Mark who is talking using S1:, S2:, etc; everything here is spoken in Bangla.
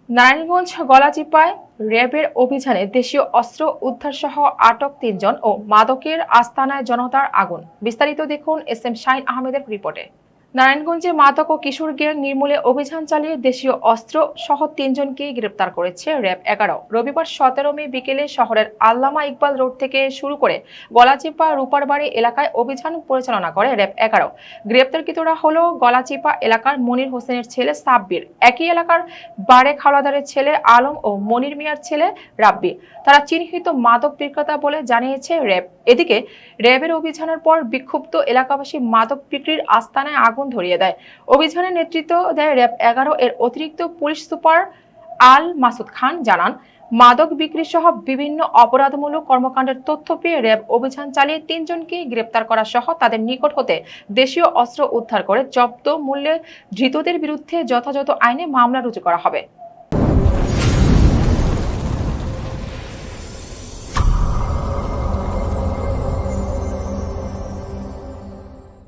S1: নারায়ণগঞ্জ গলাচিপায় র্যাবের অভিযানে দেশীয় অস্ত্র উদ্ধারসহ আটক ৩ জন ও মাদকের আস্তানায় জনতার আগুন। বিস্তারিত দেখুন এস এম শাহিন আহমেদের রিপোর্টে। নারায়ণগঞ্জে মাদক ও কিশোর গ্যাং নির্মূলে অভিযান চালিয়ে দেশীয় অস্ত্র সহ ৩ জনকে গ্রেপ্তার করেছে র্যাব-11। রবিবার ১৭ মে বিকেলে শহরের আল্লামা ইকবাল রোড থেকে শুরু করে গলাচিপা রূপারবাড়ি এলাকায় অভিযান পরিচালনা করে র্যাব-11। গ্রেপ্তারকৃতরা হলো গলাচিপা এলাকার মনির হোসেনের ছেলে সাব্বির, একই এলাকার বারেক হাওলাদারের ছেলে আলম ও মনির মিয়ার ছেলে রাব্বি। তারা চিহ্নিত মাদক বিক্রেতা বলে জানিয়েছে র্যাব। এদিকে র্যাবের অভিযানের পর বিক্ষুব্ধ এলাকাবাসী মাদক বিক্রির আস্তানায় আগুন ধরিয়ে দেয়। অভিযানের নেতৃত্ব দেয় র্যাব-11 এর অতিরিক্ত পুলিশ সুপার আল মাসুদ খান। জানান, মাদক বিক্রি সহ বিভিন্ন অপরাধমূলক কর্মকাণ্ডের তথ্য পেয়ে র্যাব অভিযান চালিয়ে ৩ জনকে গ্রেপ্তার করা সহ তাদের নিকট হতে দেশীয় অস্ত্র উদ্ধার করে জব্দ মূল্যে ধৃতদের বিরুদ্ধে যথাযথ আইনে মামলা রুজু করা হবে।